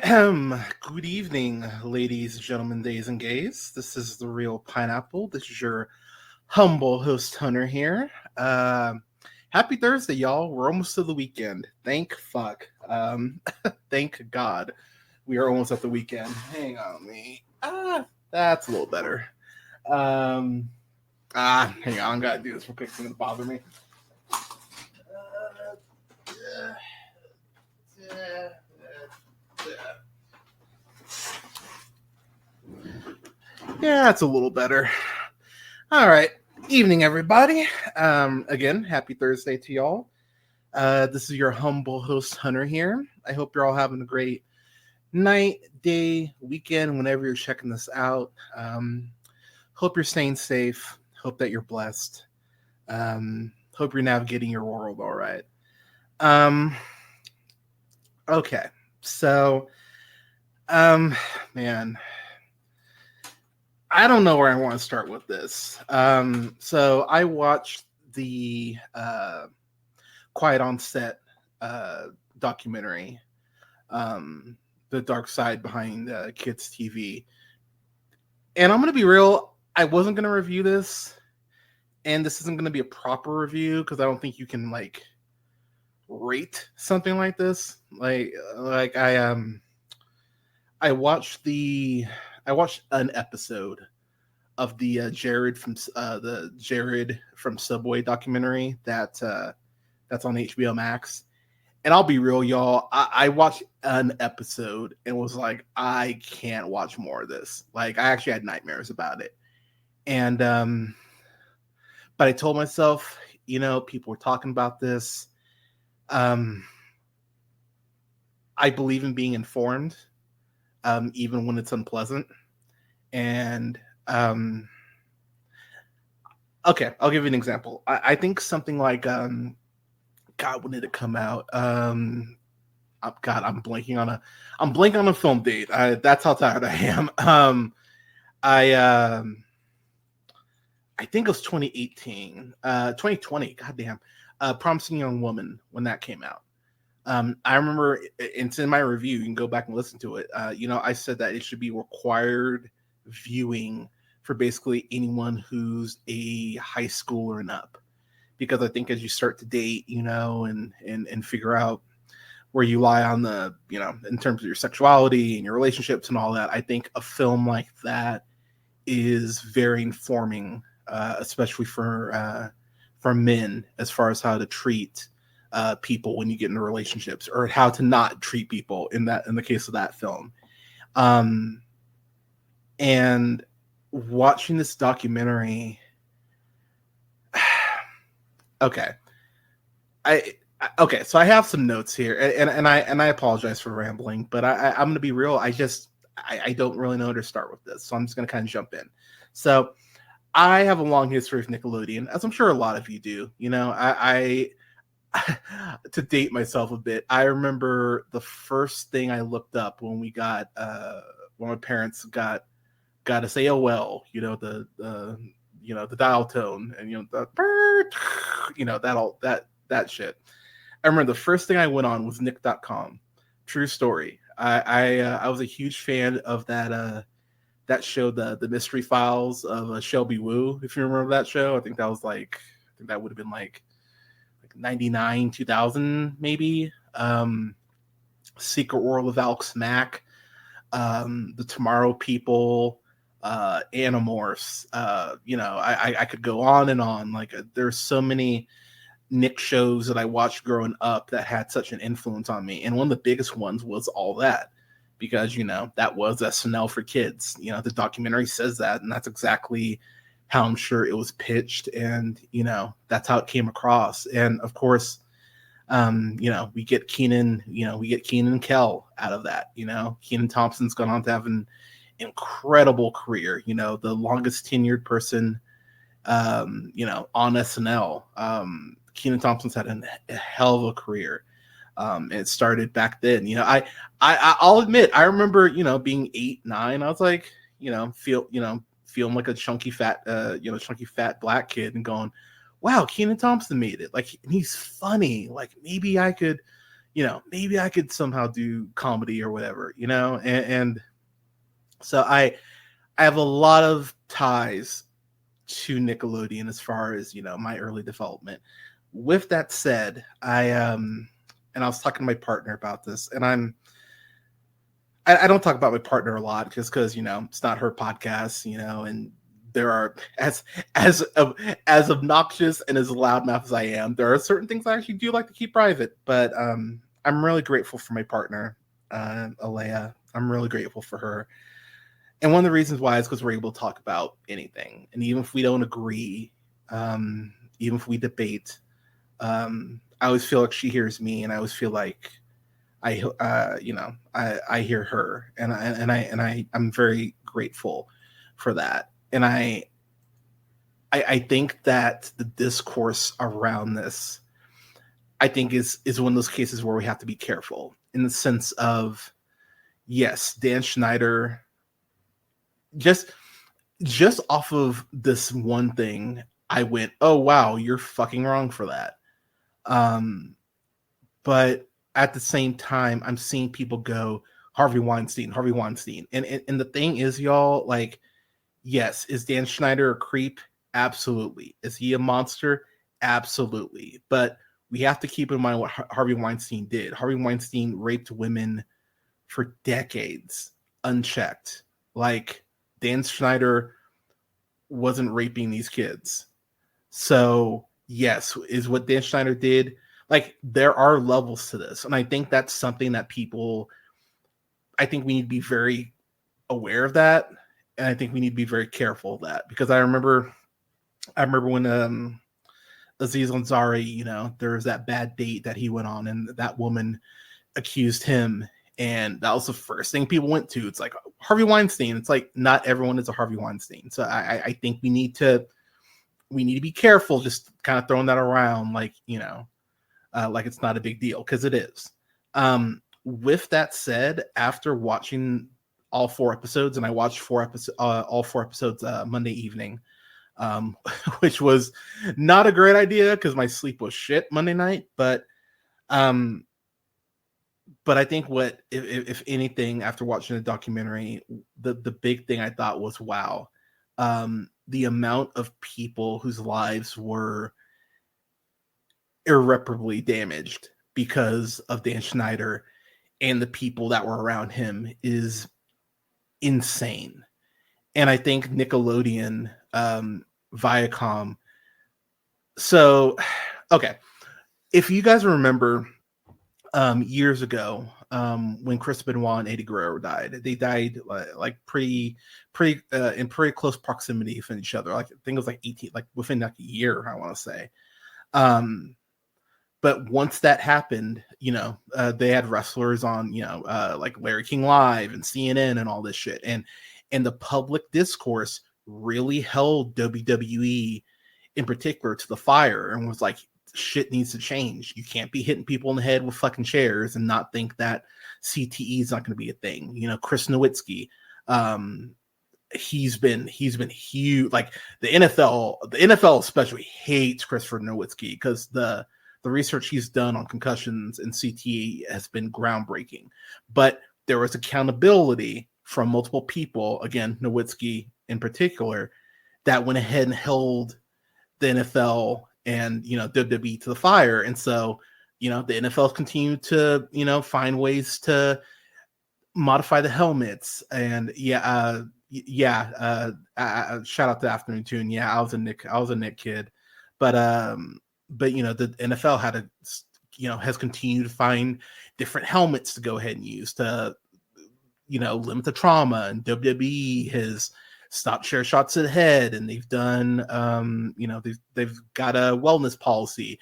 Good evening, ladies, gentlemen, days, and gays. This is the Real Pineapple. This is your humble host, Hunter, here. Happy Thursday, y'all. We're almost to the weekend. Thank fuck. Thank God we are almost at the weekend. Hang on me. That's a little better. Um, Hang on. I gotta do this real quick. It's gonna bother me. Yeah, it's a little better. All right. Evening, everybody. Again, happy Thursday to y'all. This is your humble host, Hunter, here. I hope you're all having a great night, day, weekend, whenever you're checking this out. Hope you're staying safe. Hope that you're blessed. Hope you're navigating your world all right. Um, okay. So, man, I don't know where I want to start with this. So I watched the Quiet on Set documentary, The Dark Side Behind Kids TV. And I'm going to be real, I wasn't going to review this, and this isn't going to be a proper review because I don't think you can like rate something like this. I watched an episode of the Jared from Subway documentary that's on HBO Max. And I'll be real, y'all. I watched an episode and was like, I can't watch more of this. Like, I actually had nightmares about it. And but I told myself, people were talking about this. I believe in being informed, even when it's unpleasant. And okay, I'll give you an example. I think something like God, when did it come out? God, I'm blanking on a film date. That's how tired I am. I think it was 2018, 2020. Goddamn, Promising Young Woman when that came out. I remember it's in my review. You can go back and listen to it. I said that it should be required viewing for basically anyone who's a high schooler and up, because I think as you start to date, and figure out where you lie on the, in terms of your sexuality and your relationships and all that, I think a film like that is very informing, especially for men, as far as how to treat people when you get into relationships, or how to not treat people in the case of that film. And watching this documentary, okay, so I have some notes here, and I apologize for rambling, but I'm gonna be real. I don't really know where to start with this, so I'm just gonna kind of jump in. So I have a long history of Nickelodeon, as I'm sure a lot of you do. I to date myself a bit, I remember the first thing I looked up when when my parents got us AOL, the dial tone, and that shit. I remember the first thing I went on was Nick.com. True story. I was a huge fan of that show, the Mystery Files of Shelby Woo. If you remember that show, I think that would have been like 99, 2000 maybe. Secret World of Alex Mack, the Tomorrow People, Animorphs. I could go on and on. Like, there's so many Nick shows that I watched growing up that had such an influence on me, and one of the biggest ones was All That, because that was SNL for kids. The documentary says that, and that's exactly how I'm sure it was pitched, and that's how it came across. And of course, we get Keenan and Kel out of that. Keenan Thompson's gone on to have an incredible career, the longest tenured person on SNL. Keenan Thompson's had a hell of a career. It started back then. I'll admit, I remember, being 8, 9. I was like, feeling like a chunky fat black kid and going, wow, Keenan Thompson made it. Like, he's funny. Like, maybe I could, maybe I could somehow do comedy or whatever, and so I have a lot of ties to Nickelodeon as far as, my early development. With that said, and I was talking to my partner about this, and I don't talk about my partner a lot just because, it's not her podcast, and there are as obnoxious and as loudmouth as I am, there are certain things I actually do like to keep private. But I'm really grateful for my partner, Alea. I'm really grateful for her. And one of the reasons why is because we're able to talk about anything. And even if we don't agree, even if we debate, I always feel like she hears me, and I always feel like I hear her, and I'm very grateful for that. And I think that the discourse around this, I think is one of those cases where we have to be careful in the sense of, yes, Dan Schneider, just off of this one thing, I went, oh wow, you're fucking wrong for that. But at the same time, I'm seeing people go, Harvey Weinstein. And the thing is, y'all, like, yes, is Dan Schneider a creep? Absolutely. Is he a monster? Absolutely. But we have to keep in mind what Harvey Weinstein did. Harvey Weinstein raped women for decades, unchecked. Like, Dan Schneider wasn't raping these kids. So, yes, is what Dan Schneider did. Like, there are levels to this. And I think that's something that I think we need to be very aware of that. And I think we need to be very careful of that, because I remember when Aziz Ansari, there was that bad date that he went on, and that woman accused him, and that was the first thing people went to. It's like Harvey Weinstein. It's like, not everyone is a Harvey Weinstein. So I think we need to be careful, just kind of throwing that around, like, like it's not a big deal, because it is. With that said, after watching all 4 episodes, and I watched all 4 episodes Monday evening, which was not a great idea because my sleep was shit Monday night. But I think if anything, after watching the documentary, the big thing I thought was, wow, the amount of people whose lives were irreparably damaged because of Dan Schneider and the people that were around him is insane. And I think Nickelodeon, Viacom. So, okay, if you guys remember, years ago, when Chris Benoit and Eddie Guerrero died, they died like pretty in pretty close proximity from each other. Like, I think it was like 18, like within like a year, I want to say. But once that happened, they had wrestlers on, like Larry King Live and CNN and all this shit. And the public discourse really held WWE in particular to the fire, and was like, shit needs to change. You can't be hitting people in the head with fucking chairs and not think that CTE is not going to be a thing. Chris Nowitzki, he's been huge. Like, the NFL especially hates Christopher Nowitzki because the research he's done on concussions and CTE has been groundbreaking. But there was accountability from multiple people, again, Nowitzki in particular, that went ahead and held the NFL and, WWE to the fire. And so, the NFL continued to, find ways to modify the helmets. And shout out to Afternoon Tune. Yeah, I was a Nick kid. But the NFL had has continued to find different helmets to go ahead and use to, limit the trauma. And WWE has stopped share shots to the head, and they've done, they've got a wellness policy.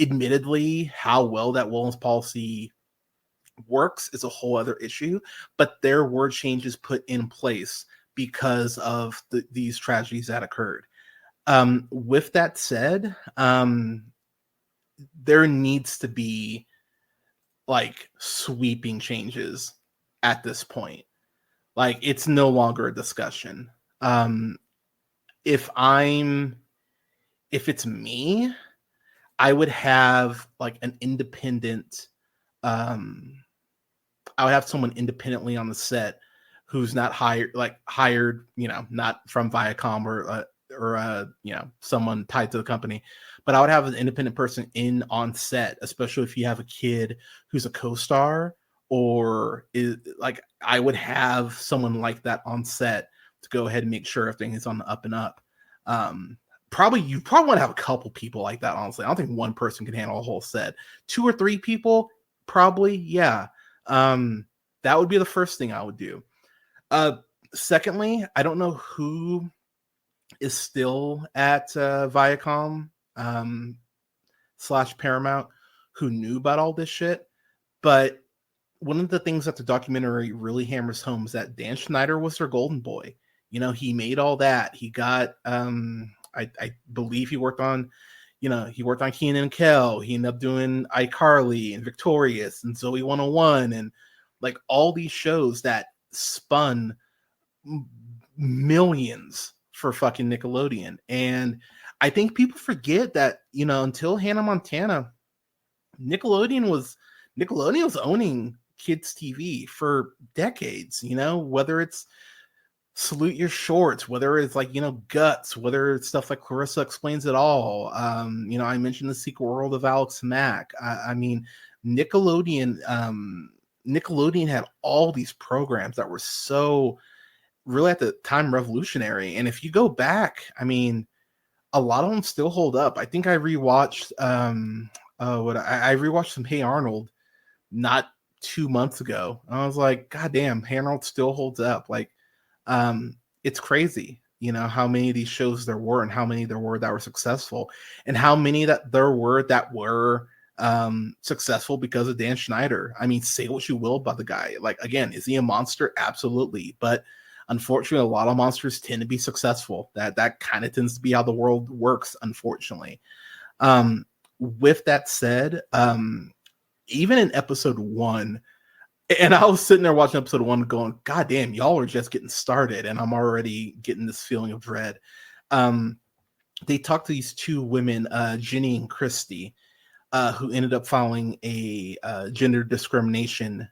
Admittedly, how well that wellness policy works is a whole other issue, but there were changes put in place because of these tragedies that occurred. With that said, there needs to be like sweeping changes at this point. Like, it's no longer a discussion. If it's me, I would have like an independent um, I would have someone independently on the set who's not hired, not from Viacom or someone tied to the company, but I would have an independent person in on set, especially if you have a kid who's a co-star, or is like, I would have someone like that on set to go ahead and make sure everything is on the up and up. You probably want to have a couple people like that. Honestly, I don't think one person can handle a whole set. 2 or 3 people, probably, yeah. That would be the first thing I would do. Secondly, I don't know who is still at Viacom / Paramount who knew about all this shit, but one of the things that the documentary really hammers home is that Dan Schneider was their golden boy. He made all that. He got I believe he worked on Kenan and Kel. He ended up doing iCarly and Victorious and Zoe 101 and like all these shows that spun millions for fucking Nickelodeon. And I think people forget that, until Hannah Montana, Nickelodeon was owning kids TV for decades, whether it's Salute Your Shorts, whether it's like, Guts, whether it's stuff like Clarissa Explains It All. I mentioned The Secret World of Alex Mack. I mean, Nickelodeon had all these programs that were so really at the time revolutionary. And if you go back, I mean, a lot of them still hold up. I think I rewatched I rewatched some Hey Arnold not 2 months ago. I was like, God damn, Hey Arnold still holds up. Like, it's crazy, how many of these shows there were and how many there were that were successful and how many that there were that were successful because of Dan Schneider. I mean, say what you will about the guy. Like, again, is he a monster? Absolutely. But unfortunately, a lot of monsters tend to be successful. That kind of tends to be how the world works, unfortunately. With that said, even in episode 1, and I was sitting there watching episode 1 going, God damn, y'all are just getting started. And I'm already getting this feeling of dread. They talked to these 2 women, Ginny and Christy, who ended up filing a gender discrimination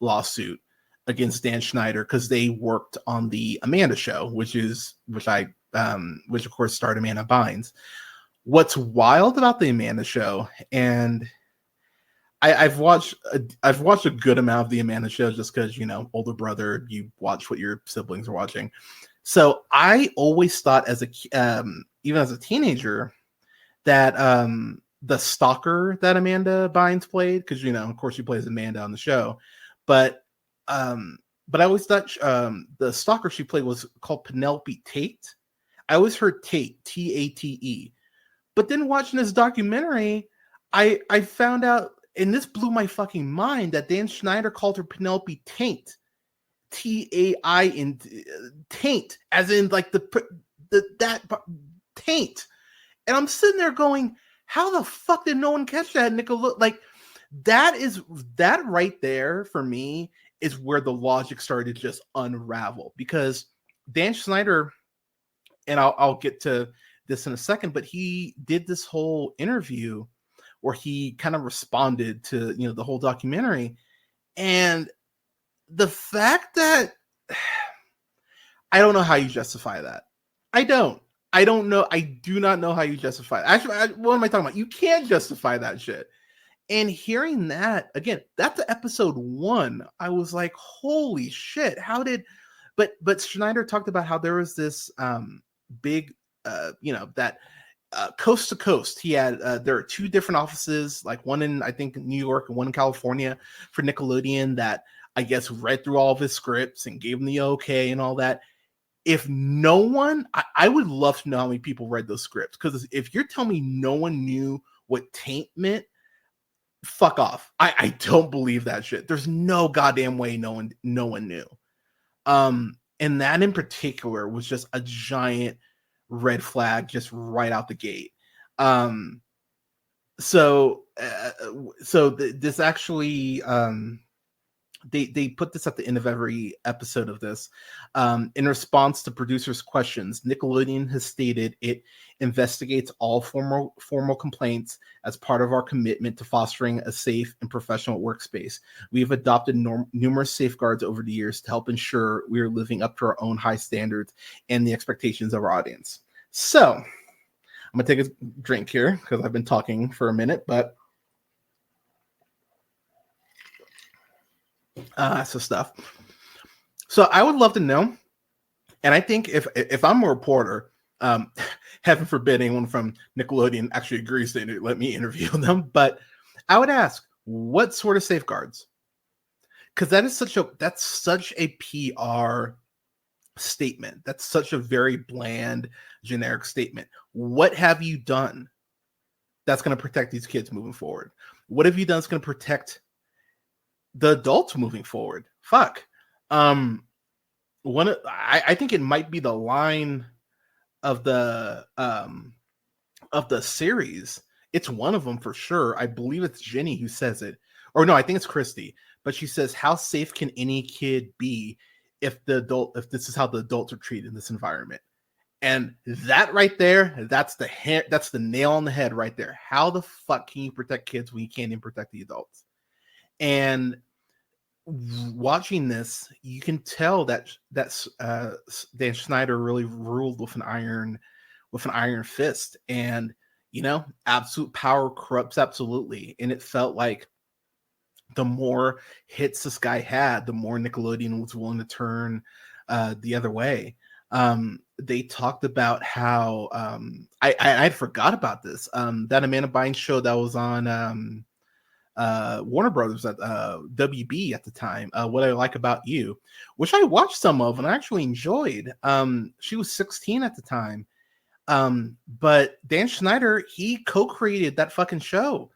lawsuit against Dan Schneider because they worked on the Amanda Show, which of course starred Amanda Bynes. What's wild about the Amanda Show, and I've watched a good amount of the Amanda Show just because, older brother, you watch what your siblings are watching. So I always thought even as a teenager that the stalker that Amanda Bynes played, because of course she plays Amanda on the show, but I always thought the stalker she played was called Penelope Tate. I always heard Tate, Tate, but then watching this documentary, I found out, and this blew my fucking mind, that Dan Schneider called her Penelope Taint, T-A-I in taint, as in like that taint. And I'm sitting there going, how the fuck did no one catch that, Nickelodeon? Like, that right there for me is where the logic started to just unravel, because Dan Schneider, and I'll get to this in a second, but he did this whole interview where he kind of responded to, the whole documentary. And the fact that I don't know how you justify that. I don't know. I do not know how you justify it. Actually, what am I talking about? You can't justify that shit. And hearing that, again, that's episode 1. I was like, holy shit. But Schneider talked about how there was this big, that coast to coast. He had, there are 2 different offices, like one in, I think, New York and one in California for Nickelodeon, that I guess read through all of his scripts and gave him the okay and all that. If no one, I would love to know how many people read those scripts, because if you're telling me no one knew what taint meant, fuck off. I don't believe that shit. There's no goddamn way no one knew. And that in particular was just a giant red flag just right out the gate. This actually they put this at the end of every episode of this. In response to producers' questions, Nickelodeon has stated it investigates all formal complaints as part of our commitment to fostering a safe and professional workspace. We have adopted numerous safeguards over the years to help ensure we are living up to our own high standards and the expectations of our audience. So I'm gonna take a drink here because I've been talking for a minute, but so stuff. So I would love to know, and I think if I'm a reporter, heaven forbid anyone from Nickelodeon actually agrees to let me interview them, but I would ask, what sort of safeguards? Because that's such a PR statement. That's such a very bland, generic statement. What have you done that's going to protect these kids moving forward? What have you done that's going to protect the adults moving forward? Fuck. I think it might be the line of the series. It's one of them for sure. I believe it's Jenny who says it, or no, I think it's Christy. But she says, "How safe can any kid be if this is how the adults are treated in this environment?" And that right there, that's the nail on the head right there. How the fuck can you protect kids when you can't even protect the adults? And watching this, you can tell that Dan Schneider really ruled with an iron fist, and absolute power corrupts absolutely. And it felt like the more hits this guy had, the more Nickelodeon was willing to turn the other way. They talked about how I forgot about this, that Amanda Bynes show that was on Warner Brothers at WB at the time, What I Like About You, which I watched some of and I actually enjoyed. She was 16 at the time, but Dan Schneider, he co-created that fucking show,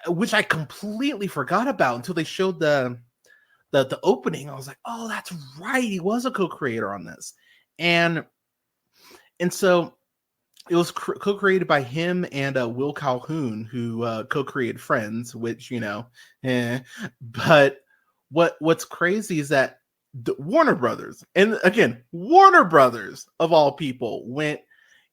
which I completely forgot about until they showed the opening. I was like, oh, that's right, he was a co-creator on this. And so it was co-created by him and Will Calhoun, who co-created Friends, which But what's crazy is that the Warner Brothers, and again, Warner Brothers of all people, went,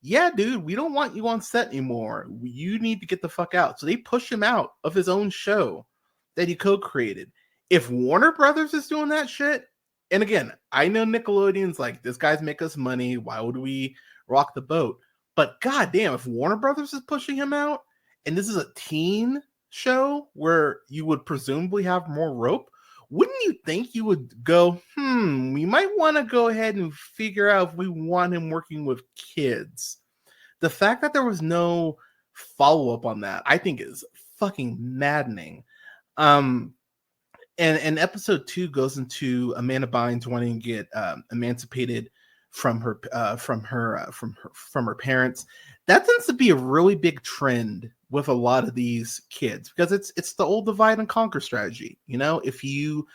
"Yeah, dude, we don't want you on set anymore. You need to get the fuck out." So they push him out of his own show that he co-created. If Warner Brothers is doing that shit, and again, I know Nickelodeon's like, this guy's make us money. Why would we rock the boat? But goddamn, if Warner Brothers is pushing him out, and this is a teen show where you would presumably have more rope, wouldn't you think you would go, we might want to go ahead and figure out if we want him working with kids? The fact that there was no follow-up on that, I think, is fucking maddening. And episode 2 goes into Amanda Bynes wanting to get emancipated from her parents. That tends to be a really big trend with a lot of these kids, because it's the old divide and conquer strategy. If you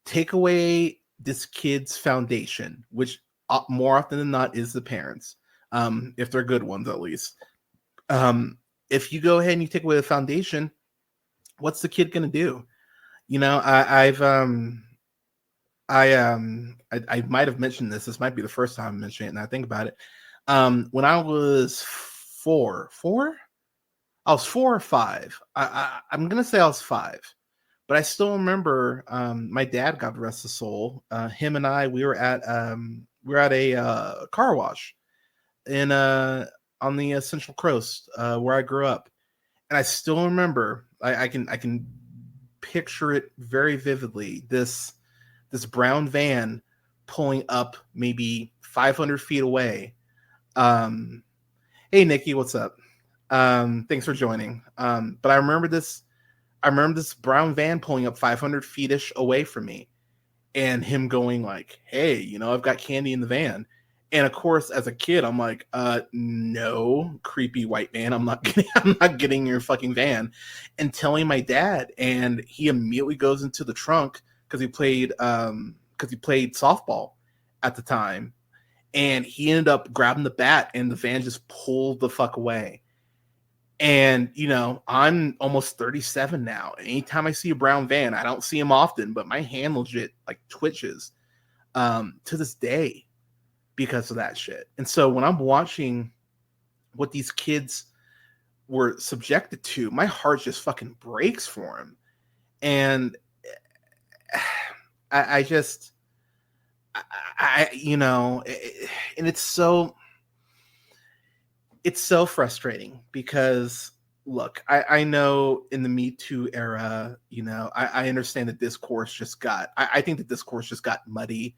take away this kid's foundation, which more often than not is the parents, if they're good ones at least, if you go ahead and you take away the foundation, what's the kid gonna do? I might have mentioned this. This might be the first time I'm mentioning it, and I think about it. When I was four or five. I'm gonna say I was 5, but I still remember my dad, God rest his soul. Him and I, we were at a car wash in on the Central Coast where I grew up, and I still remember. I can picture it very vividly. This brown van pulling up maybe 500 feet away. Hey Nikki, what's up? Thanks for joining. But I remember this brown van pulling up 500 feet-ish away from me, and him going like, "Hey, I've got candy in the van." And of course, as a kid, I'm like, no, creepy white man, I'm not getting in your fucking van. And telling my dad, and he immediately goes into the trunk because he played softball at the time, and he ended up grabbing the bat, and the van just pulled the fuck away. And, I'm almost 37 now. Anytime I see a brown van, I don't see them often, but my hand legit like twitches to this day because of that shit. And so when I'm watching what these kids were subjected to, my heart just fucking breaks for them. And I just, and it's so frustrating because look, I know in the Me Too era, I understand that discourse just got, I think that discourse just got muddy.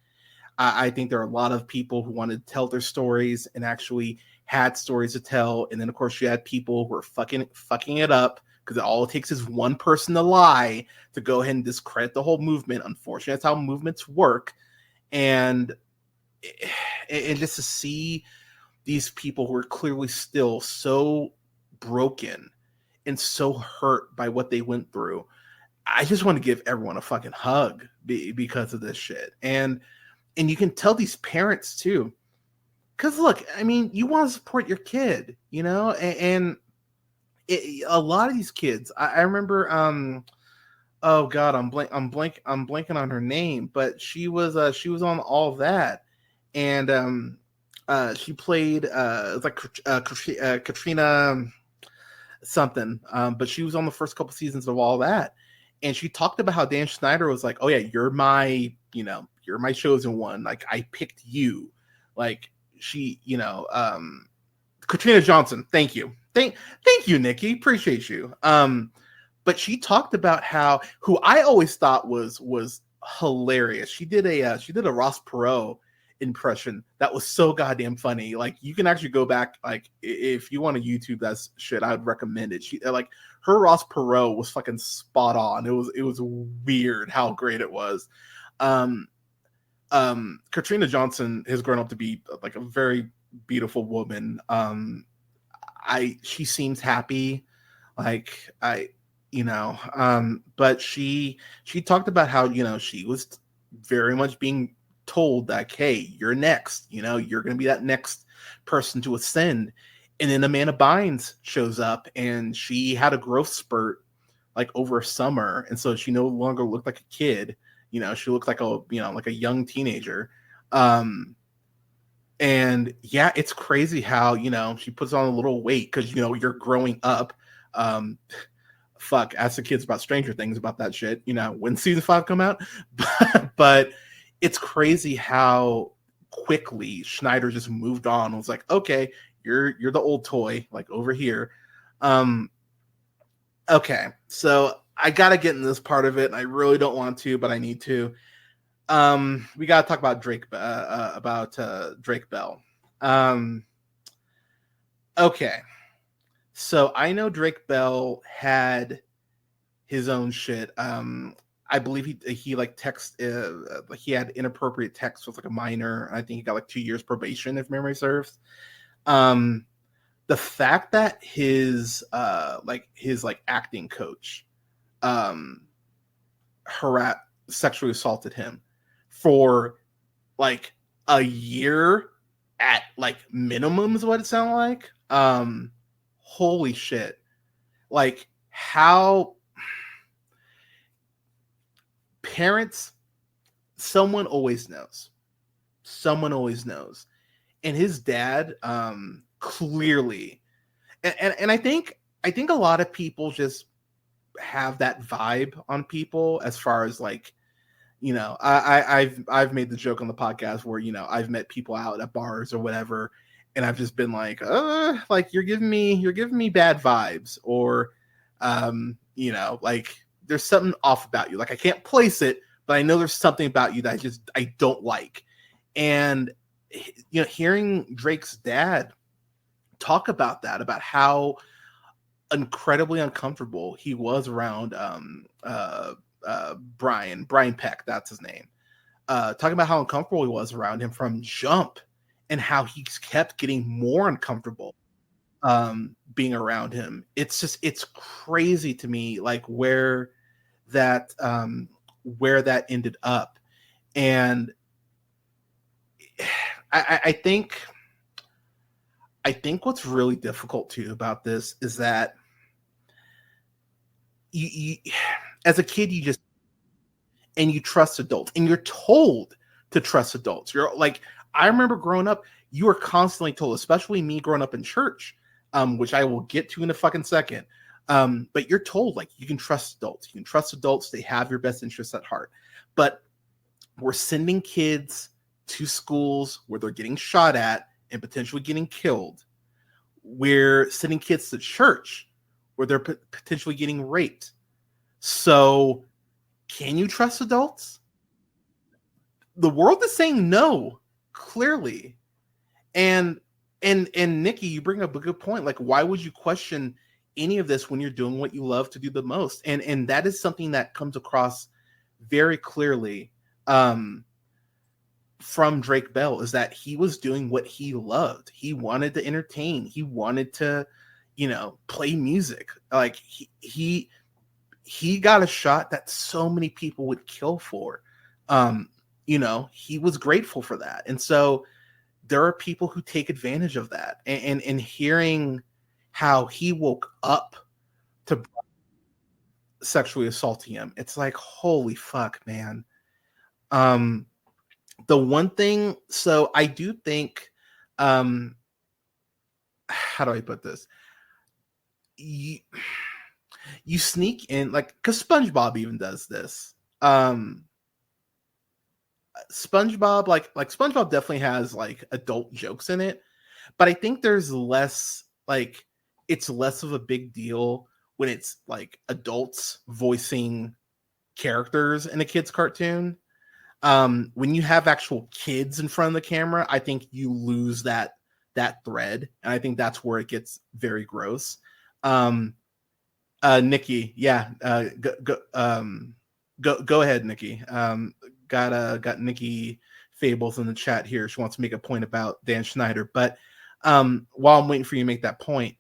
I think there are a lot of people who wanted to tell their stories and actually had stories to tell. And then of course you had people who are fucking it up because all it takes is one person to lie to go ahead and discredit the whole movement. Unfortunately, that's how movements work. And just to see these people who are clearly still so broken and so hurt by what they went through, I just want to give everyone a fucking hug because of this shit. And you can tell these parents too, because look, I mean, you want to support your kid, and a lot of these kids, I remember, oh god, I'm blanking on her name, but she was on All That, and she played it's like Katrina something, but she was on the first couple seasons of All That, and she talked about how Dan Schneider was like, oh yeah, you're my chosen one, like I picked you, like she, Katrina Johnson, thank you, thank you, Nikki, appreciate you. But she talked about how, who I always thought was hilarious. She did a Ross Perot impression that was so goddamn funny. Like you can actually go back, like if you want to YouTube that shit, I would recommend it. She like her Ross Perot was fucking spot on. It was weird how great it was. Katrina Johnson has grown up to be like a very beautiful woman. She seems happy, like but she talked about how she was very much being told that, hey, you're next, you're going to be that next person to ascend. And then Amanda Bynes shows up and she had a growth spurt like over summer, and so she no longer looked like a kid. She looked like a young teenager. And yeah, it's crazy how she puts on a little weight because you're growing up. Fuck, ask the kids about Stranger Things about that shit, when season 5 come out. But it's crazy how quickly Schneider just moved on and was like, okay, you're the old toy, like over here. Okay, so I gotta get in this part of it, and I really don't want to, but I need to. We gotta talk about Drake Bell. Okay, so I know Drake Bell had his own shit. I believe he like text like he had inappropriate text with like a minor. I think he got like 2 years probation if memory serves. The fact that his acting coach sexually assaulted him for like a year at like minimum is what it sounded like. Holy shit. Like how parents, someone always knows. And his dad, clearly, and I think a lot of people just have that vibe on people as far as like, I've made the joke on the podcast where, I've met people out at bars or whatever, and I've just been like, like you're giving me bad vibes, or, like there's something off about you. Like I can't place it, but I know there's something about you that I don't like. And, hearing Drake's dad talk about that, about how incredibly uncomfortable he was around, Brian Peck, that's his name. Talking about how uncomfortable he was around him from jump, and how he kept getting more uncomfortable being around him. It's crazy to me, like where that ended up. And I I think what's really difficult too about this is that you as a kid, you trust adults, and you're told to trust adults. You're like, I remember growing up, you were constantly told, especially me growing up in church, which I will get to in a fucking second. But you're told like you can trust adults. You can trust adults. They have your best interests at heart. But we're sending kids to schools where they're getting shot at and potentially getting killed. We're sending kids to church where they're potentially getting raped. So, can you trust adults? The world is saying no, clearly. And and Nikki, you bring up a good point. Like, why would you question any of this when you're doing what you love to do the most? And that is something that comes across very clearly from Drake Bell, is that he was doing what he loved. He wanted to entertain. He wanted to, play music. Like he got a shot that so many people would kill for. He was grateful for that. And so there are people who take advantage of that. And hearing how he woke up to sexually assaulting him, it's like, holy fuck, man. The one thing, so I do think, how do I put this? You sneak in, like, because SpongeBob even does this. SpongeBob, like SpongeBob definitely has like adult jokes in it, but I think there's less, like, it's less of a big deal when it's like adults voicing characters in a kid's cartoon. When you have actual kids in front of the camera, I think you lose that thread, and I think that's where it gets very gross. Nikki, yeah, go ahead, Nikki. Got Nikki Fables in the chat here. She wants to make a point about Dan Schneider, but while I'm waiting for you to make that point,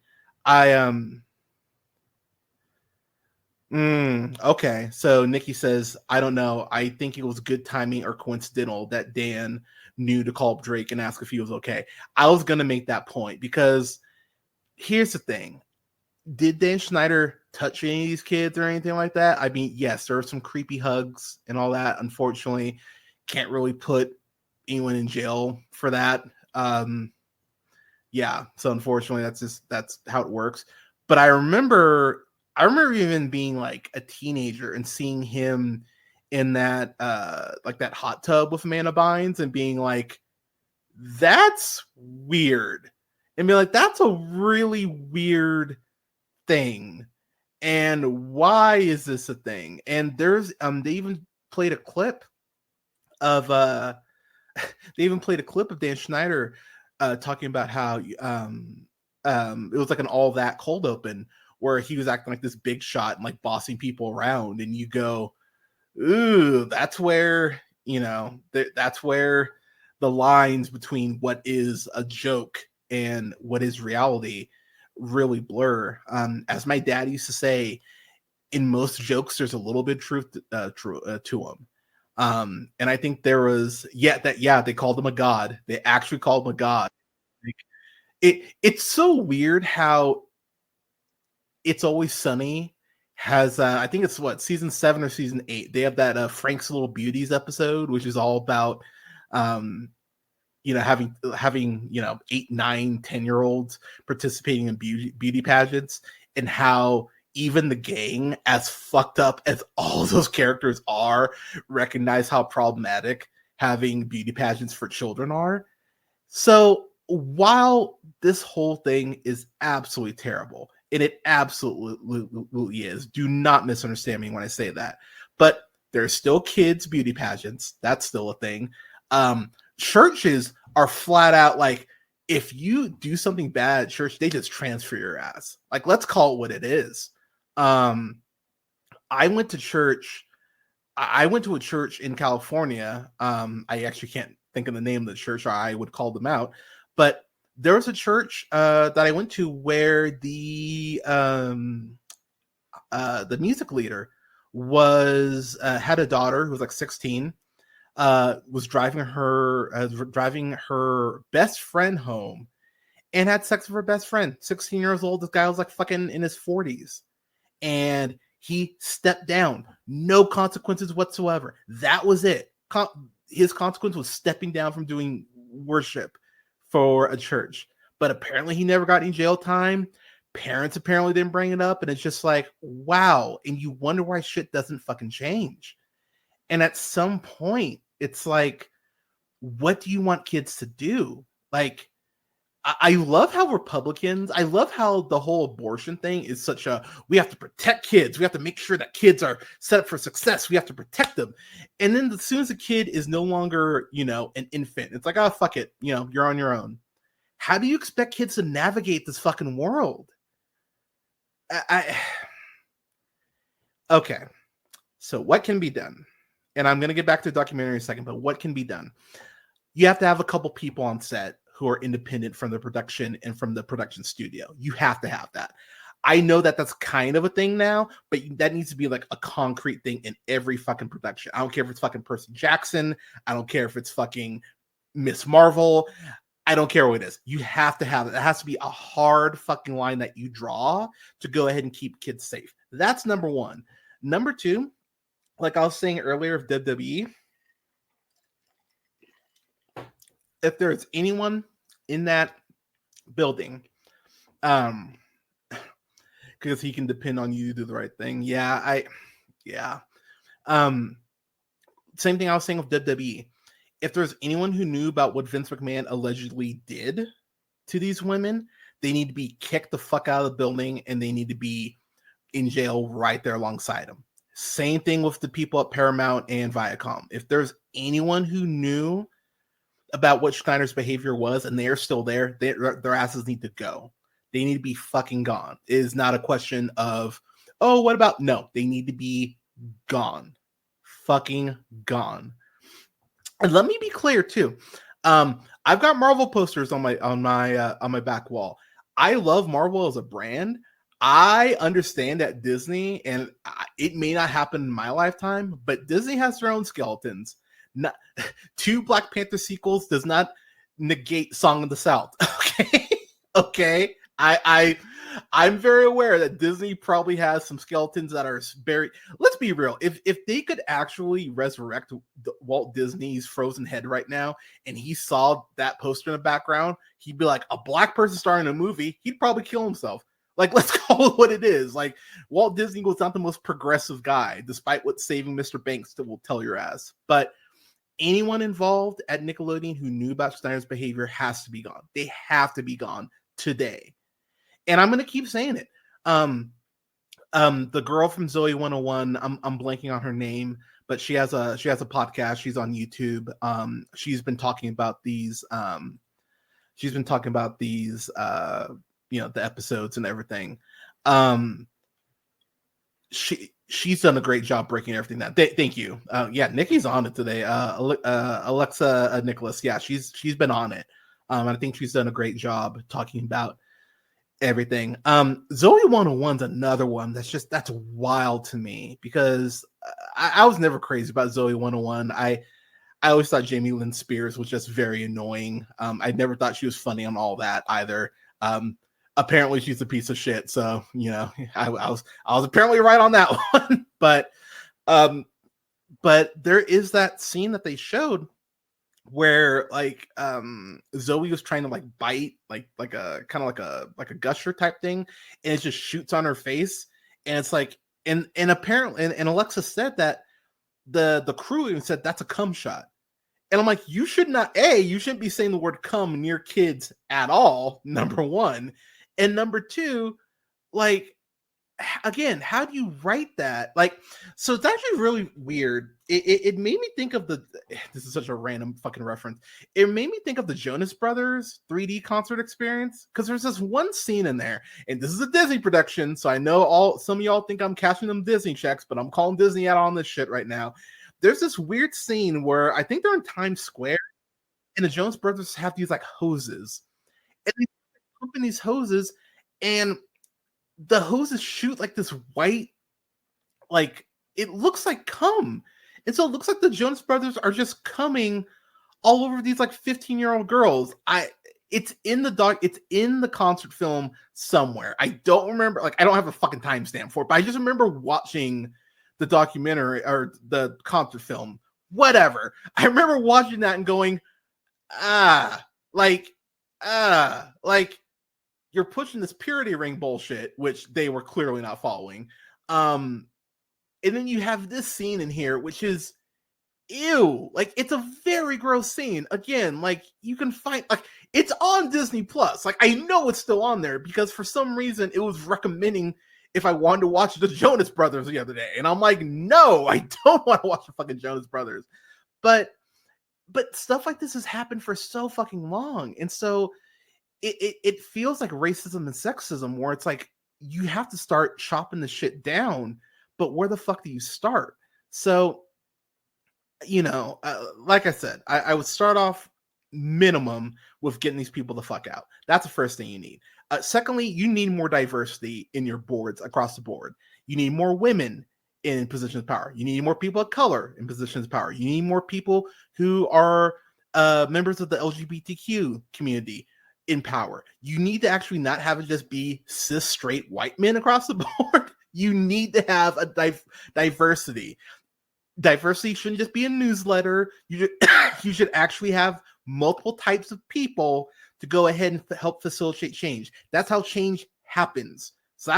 okay. So Nikki says, I don't know. I think it was good timing or coincidental that Dan knew to call up Drake and ask if he was okay. I was gonna make that point because here's the thing. Did Dan Schneider touch any of these kids or anything like that? I mean, yes, there are some creepy hugs and all that. Unfortunately, can't really put anyone in jail for that. Yeah, so unfortunately, that's how it works. But I remember even being like a teenager and seeing him in that like that hot tub with Amanda Bynes and being like, that's weird. And be like, that's a really weird thing. And why is this a thing? And there's they even played a clip of Dan Schneider talking about how it was like an All That cold open where he was acting like this big shot and like bossing people around, and you go, ooh, that's where that's where the lines between what is a joke and what is reality really blur. As my dad used to say, in most jokes, there's a little bit truth to them. And I think there was, they called him a god. They actually called him a god. It's so weird how It's Always Sunny has, I think it's season 7 or season 8. They have that Frank's Little Beauties episode, which is all about, having 8, 9, 10-year-olds participating in beauty pageants, and how even the gang, as fucked up as all those characters are, recognize how problematic having beauty pageants for children are. So while this whole thing is absolutely terrible, and it absolutely is, do not misunderstand me when I say that, but there's still kids beauty pageants. That's still a thing. Churches are flat out like, if you do something bad at church, they just transfer your ass. Like, let's call it what it is. I went to church. I went to a church in California. I actually can't think of the name of the church, or I would call them out. But there was a church that I went to where the music leader was had a daughter who was like 16. Was driving her best friend home, and had sex with her best friend, 16 years old. This guy was like fucking in his 40s. And he stepped down. No consequences whatsoever. That was it. His consequence was stepping down from doing worship for a church. But apparently he never got any jail time. Parents apparently didn't bring it up. And it's just like, wow. And you wonder why shit doesn't fucking change. And at some point, it's like, what do you want kids to do? Like, I love how Republicans, I love how the whole abortion thing is such a, we have to protect kids. We have to make sure that kids are set up for success. We have to protect them. And then as soon as a kid is no longer, an infant, it's like, oh, fuck it. You're on your own. How do you expect kids to navigate this fucking world? Okay. So what can be done? And I'm going to get back to the documentary in a second, but what can be done? You have to have a couple people on set who are independent from the production and from the production studio. You have to have that. I know that that's kind of a thing now, but that needs to be like a concrete thing in every fucking production. I don't care if it's fucking Percy Jackson. I don't care if it's fucking Miss Marvel. I don't care what it is. You have to have it. It has to be a hard fucking line that you draw to go ahead and keep kids safe. That's number one. Number two, like I was saying earlier of WWE, if there's anyone in that building, because he can depend on you to do the right thing. Same thing I was saying with WWE. If there's anyone who knew about what Vince McMahon allegedly did to these women, they need to be kicked the fuck out of the building and they need to be in jail right there alongside him. Same thing with the people at Paramount and Viacom. If there's anyone who knew about what Schneider's behavior was and they're still there, their asses need to go. They need to be fucking gone. It is not a question of, oh, what about? No, they need to be gone. Fucking gone. And let me be clear too. I've got Marvel posters on my back wall. I love Marvel as a brand. I understand that Disney, and it may not happen in my lifetime, but Disney has their own skeletons. Not, 2 Black Panther sequels does not negate Song of the South. Okay. I'm very aware that Disney probably has some skeletons that are buried. Let's be real. If they could actually resurrect Walt Disney's frozen head right now, and he saw that poster in the background, he'd be like, a black person starring a movie, he'd probably kill himself. Like, let's call it what it is. Like, Walt Disney was not the most progressive guy, despite what Saving Mr. Banks will tell your ass. But anyone involved at Nickelodeon who knew about Schneider's behavior has to be gone. They have to be gone today. And I'm going to keep saying it. The girl from Zoe 101, I'm blanking on her name, but she has a podcast. She's on YouTube. She's been talking about these. The episodes and everything. She's done a great job breaking everything down. Thank you. Nikki's on it today. Alexa Nicholas. Yeah, she's been on it. I think she's done a great job talking about everything. Zoe 101's another one that's wild to me, because I was never crazy about Zoe 101. I always thought Jamie Lynn Spears was just very annoying. I never thought she was funny on all that either. Apparently she's a piece of shit, so I was apparently right on that one. But there is that scene that they showed where Zoe was trying to bite like a kind of like a gusher type thing, and it just shoots on her face, and it's like, and apparently and Alexa said that the crew even said that's a cum shot. And I'm like, you shouldn't be saying the word cum near kids at all, number one. And number two, again, how do you write that? So it's actually really weird. It made me think of this is such a random fucking reference. It made me think of the Jonas Brothers 3D concert experience, because there's this one scene in there, and this is a Disney production, so I know some of y'all think I'm cashing them Disney checks, but I'm calling Disney out on this shit right now. There's this weird scene where I think they're in Times Square, and the Jonas Brothers have these hoses, and they pump in these hoses, and the hoses shoot this white, it looks like cum. And so it looks like the Jonas Brothers are just coming all over these 15-year-old girls. It's in the concert film somewhere. I don't remember, like I don't have a fucking timestamp for it, but I just remember watching the documentary or the concert film, whatever. I remember watching that and going, like you're pushing this purity ring bullshit, which they were clearly not following. And then you have this scene in here, which is ew. Like, it's a very gross scene. Again, like, you can find, like, it's on Disney Plus. Like, I know it's still on there because for some reason it was recommending if I wanted to watch the Jonas Brothers the other day. And I'm like, no, I don't want to watch the fucking Jonas Brothers. But stuff like this has happened for so fucking long. And so it feels like racism and sexism, where it's like you have to start chopping the shit down, but where the fuck do you start? So, you know, like I said, I would start off minimum with getting these people the fuck out. That's the first thing you need. Secondly, you need more diversity in your boards across the board. You need more women in positions of power. You need more people of color in positions of power. You need more people who are members of the LGBTQ community in power. You need to actually not have it just be cis straight white men across the board. You need to have a diversity. Diversity shouldn't just be a newsletter. You should actually have multiple types of people to go ahead and help facilitate change. That's how change happens. So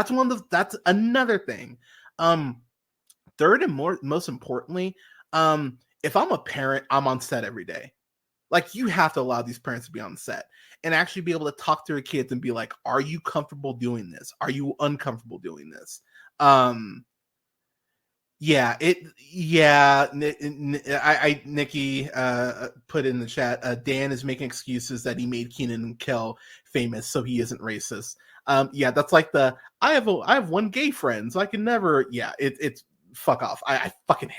that's another thing. Third and most importantly, if I'm a parent, I'm on set every day. Like, you have to allow these parents to be on set and actually be able to talk to their kids and be like, are you comfortable doing this? Are you uncomfortable doing this? Nikki put in the chat, Dan is making excuses that he made Kenan and Kel famous, so he isn't racist. That's like I have one gay friend, so I can never. It's fuck off. I fucking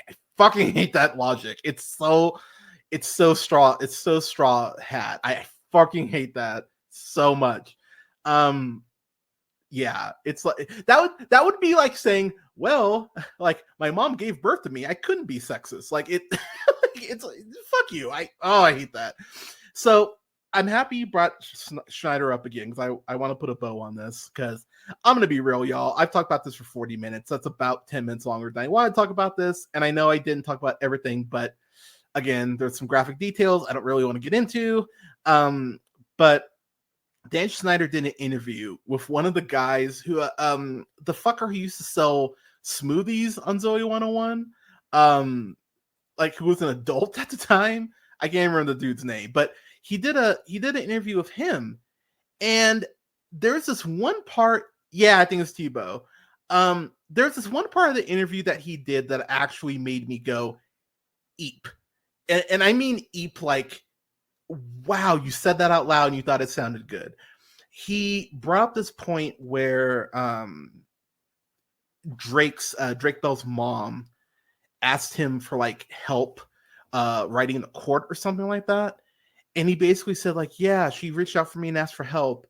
hate that logic. It's so straw hat. I fucking hate that so much. It's like that would be like saying, well, like, my mom gave birth to me, I couldn't be sexist. Like, it's like, fuck you. I hate that. So I'm happy you brought Schneider up again, because I want to put a bow on this, because I'm gonna be real, y'all. I've talked about this for 40 minutes. That's about 10 minutes longer than I want to talk about this, and I know I didn't talk about everything, but again, there's some graphic details I don't really want to get into. But Dan Schneider did an interview with one of the guys who, the fucker who used to sell smoothies on Zoe 101, like, who was an adult at the time. I can't remember the dude's name, but he did an interview with him, and there's this one part. Yeah, I think it's Tebow. There's this one part of the interview that he did that actually made me go eep, and I mean eep, like, wow, you said that out loud and you thought it sounded good. He brought up this point where Drake Bell's mom asked him for, like, help writing in a court or something like that. And he basically said, like, yeah, she reached out for me and asked for help,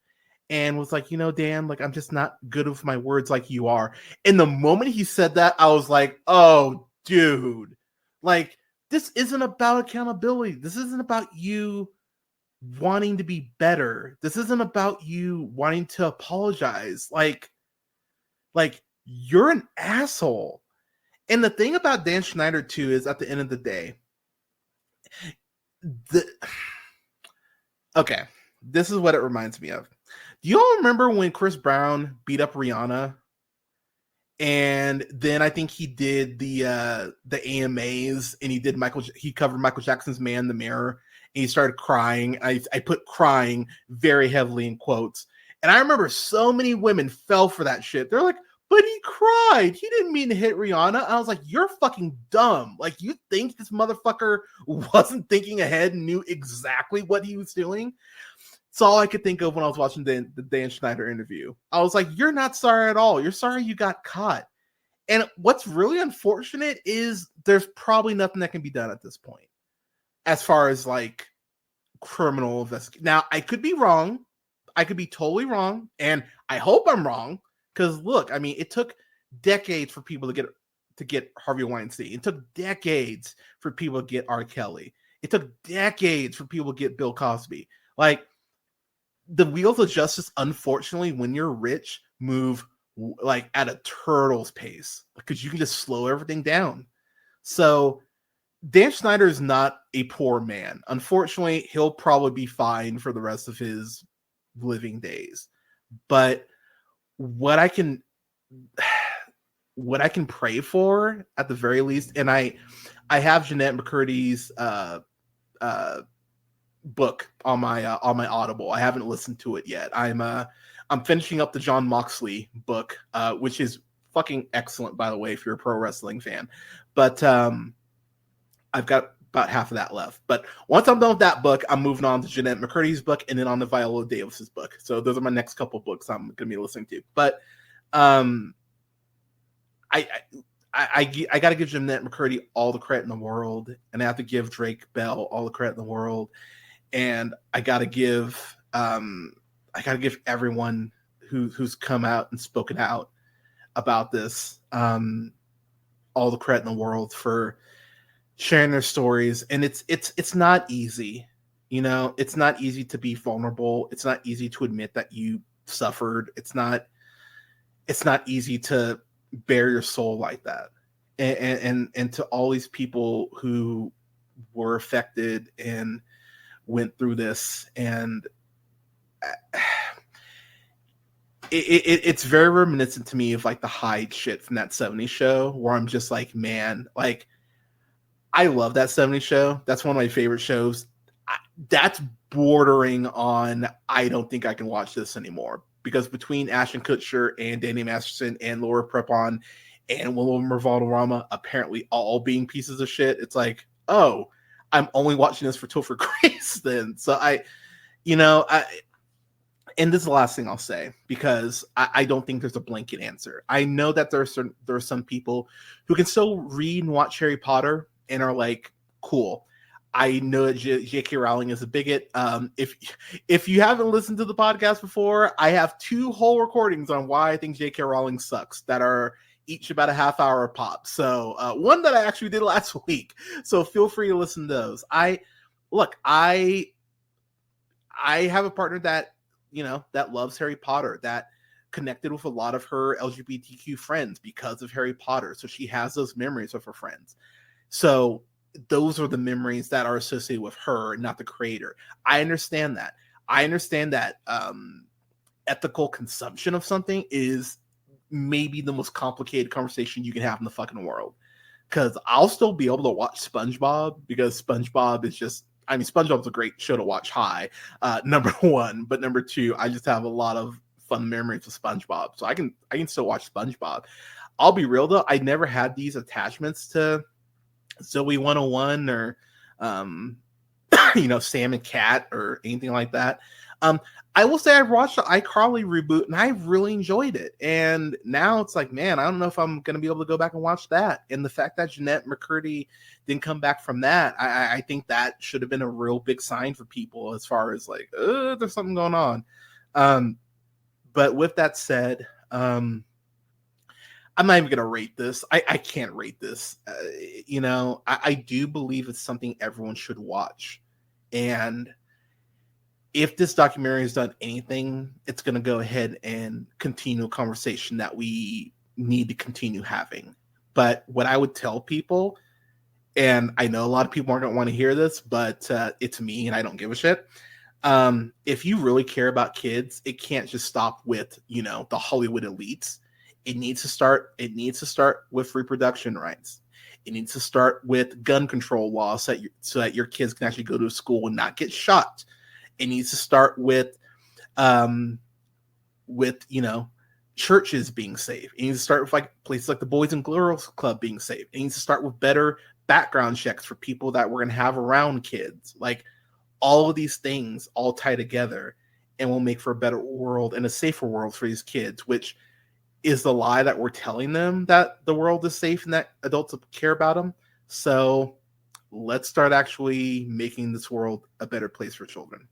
and was like, Dan, like, I'm just not good with my words like you are. And the moment he said that, I was like, oh, dude, like, this isn't about accountability. This isn't about you wanting to be better. This isn't about you wanting to apologize. Like you're an asshole. And the thing about Dan Schneider too is, at the end of the day, okay, this is what it reminds me of. Do you all remember when Chris Brown beat up Rihanna? And then I think he did the AMAs, and he covered Michael Jackson's Man in the Mirror, and he started crying. I put crying very heavily in quotes. And I remember so many women fell for that shit. They're like, but he cried. He didn't mean to hit Rihanna. And I was like, you're fucking dumb. Like, you think this motherfucker wasn't thinking ahead and knew exactly what he was doing? It's all I could think of when I was watching the Dan Schneider interview. I was like, you're not sorry at all. You're sorry you got caught. And what's really unfortunate is there's probably nothing that can be done at this point as far as, like, criminal investigation. Now, I could be wrong. I could be totally wrong. And I hope I'm wrong. Because, look, I mean, it took decades for people to get Harvey Weinstein. It took decades for people to get R. Kelly. It took decades for people to get Bill Cosby. Like, the wheels of justice, unfortunately, when you're rich, move like at a turtle's pace because you can just slow everything down. So Dan Schneider is not a poor man. Unfortunately, he'll probably be fine for the rest of his living days. But what I can pray for at the very least, and I have Jennette McCurdy's book on my Audible. I haven't listened to it yet. I'm finishing up the John Moxley book, which is fucking excellent, by the way, if you're a pro wrestling fan. But I've got about half of that left. But once I'm done with that book, I'm moving on to Jennette McCurdy's book and then on to Viola Davis's book. So those are my next couple of books I'm going to be listening to. But I got to give Jennette McCurdy all the credit in the world, and I have to give Drake Bell all the credit in the world, and I got to give everyone who's come out and spoken out about this all the credit in the world for sharing their stories. And it's not easy, it's not easy to be vulnerable. It's not easy to admit that you suffered. It's not easy to bare your soul like that. And to all these people who were affected and went through this, and it's very reminiscent to me of like the Hyde shit from that 70s show, where I'm just like, man, like I love that 70s show. That's one of my favorite shows. That's bordering on, I don't think I can watch this anymore, because between Ashton Kutcher and Danny Masterson and Laura Prepon and William Valderrama apparently all being pieces of shit, it's like, oh, I'm only watching this for Topher Grace then. So and this is the last thing I'll say, because I don't think there's a blanket answer. I know that there are some people who can still read and watch Harry Potter and are like, cool. I know that J.K. Rowling is a bigot. If you haven't listened to the podcast before, I have 2 whole recordings on why I think J.K. Rowling sucks that are each about a half hour pop. So one that I actually did last week. So feel free to listen to those. I have a partner that, that loves Harry Potter, that connected with a lot of her LGBTQ friends because of Harry Potter. So she has those memories of her friends. So those are the memories that are associated with her, not the creator. I understand that. Ethical consumption of something is maybe the most complicated conversation you can have in the fucking world. Because I'll still be able to watch SpongeBob, because SpongeBob is just, SpongeBob's a great show to watch high, number one. But number two, I just have a lot of fun memories of SpongeBob. So I can still watch SpongeBob. I'll be real though, I never had these attachments to Zoe 101 or Sam and Cat or anything like that. I will say I watched the iCarly reboot and I really enjoyed it. And now it's like, man, I don't know if I'm going to be able to go back and watch that. And the fact that Jennette McCurdy didn't come back from that, I think that should have been a real big sign for people as far as like, there's something going on. But with that said, I'm not even going to rate this. I can't rate this. I do believe it's something everyone should watch. And if this documentary has done anything, it's going to go ahead and continue a conversation that we need to continue having. But what I would tell people, and I know a lot of people aren't going to want to hear this, but it's me and I don't give a shit. If you really care about kids, it can't just stop with, the Hollywood elites. It needs to start with reproduction rights. It needs to start with gun control laws so that your kids can actually go to school and not get shot. It needs to start with churches being safe. It needs to start with like places like the Boys and Girls Club being safe. It needs to start with better background checks for people that we're going to have around kids. Like all of these things all tie together and will make for a better world and a safer world for these kids, which is the lie that we're telling them, that the world is safe and that adults care about them. So let's start actually making this world a better place for children.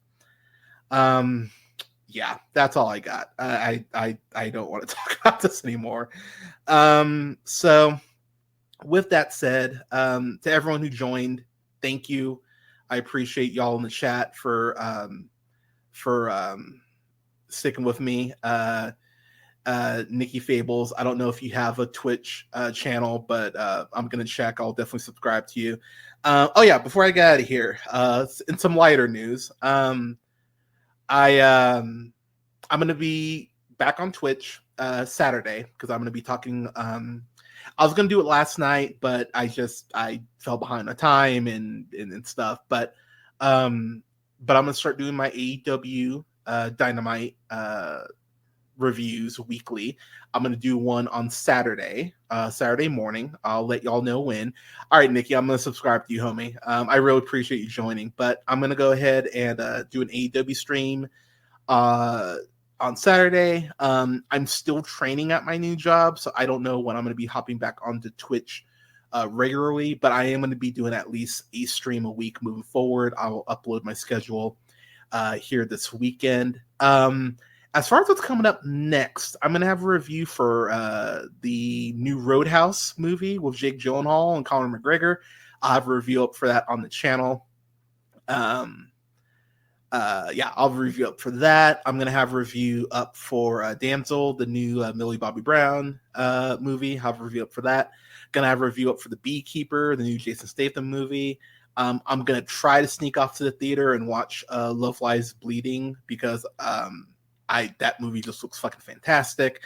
Yeah, that's all I got. I don't want to talk about this anymore. So with that said, to everyone who joined, thank you. I appreciate y'all in the chat for sticking with me. Nikki Fables. I don't know if you have a Twitch channel, but I'm gonna check. I'll definitely subscribe to you. Oh yeah, before I get out of here, in some lighter news, I'm gonna be back on Twitch Saturday because I'm gonna be talking. I was gonna do it last night, but I fell behind on time and stuff. But I'm gonna start doing my AEW Dynamite reviews weekly. I'm gonna do one on Saturday, Saturday morning. I'll let y'all know when. All right, Nikki, I'm gonna subscribe to you, homie. I really appreciate you joining, but I'm gonna go ahead and do an AEW stream on Saturday. I'm still training at my new job, so I don't know when I'm gonna be hopping back onto Twitch regularly, but I am going to be doing at least a stream a week moving forward. I'll upload my schedule here this weekend. As far as what's coming up next, I'm going to have a review for the new Roadhouse movie with Jake Gyllenhaal and Conor McGregor. I'll have a review up for that on the channel. I'll have a review up for that. I'm going to have a review up for Damsel, the new Millie Bobby Brown movie. I'll have a review up for that. Going to have a review up for The Beekeeper, the new Jason Statham movie. I'm going to try to sneak off to the theater and watch Love Lies Bleeding because that movie just looks fucking fantastic.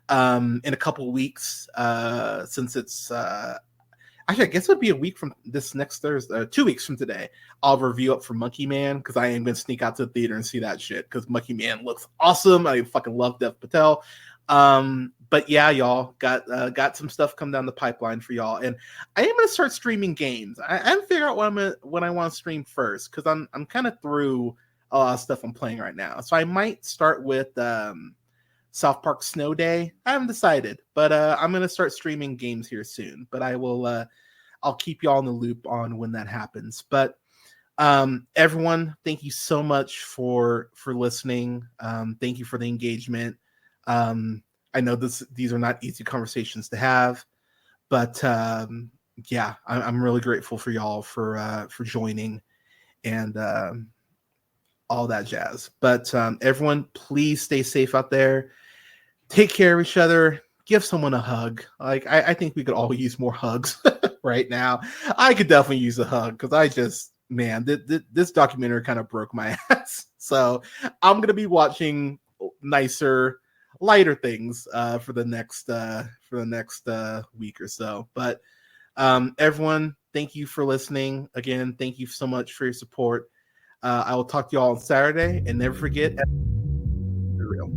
In a couple of weeks, since it's actually, I guess it would be a week from this next Thursday, 2 weeks from today. I'll review up for Monkey Man because I am going to sneak out to the theater and see that shit because Monkey Man looks awesome. I fucking love Dev Patel. But yeah, y'all got some stuff come down the pipeline for y'all, and I am gonna start streaming games. I haven't figured out what I want to stream first because I'm kind of through a lot of stuff I'm playing right now. So I might start with South Park Snow Day. I haven't decided, but I'm gonna start streaming games here soon. But I will I'll keep y'all in the loop on when that happens. But everyone, thank you so much for listening. Thank you for the engagement. I know these are not easy conversations to have, but yeah, I'm really grateful for y'all for joining and all that jazz. But everyone, please stay safe out there. Take care of each other. Give someone a hug. Like I think we could all use more hugs right now. I could definitely use a hug because this documentary kind of broke my ass. So I'm gonna be watching nicer, lighter things for the next week or so. But everyone, thank you for listening. Again, thank you so much for your support. I will talk to you all on Saturday, and never forget, real.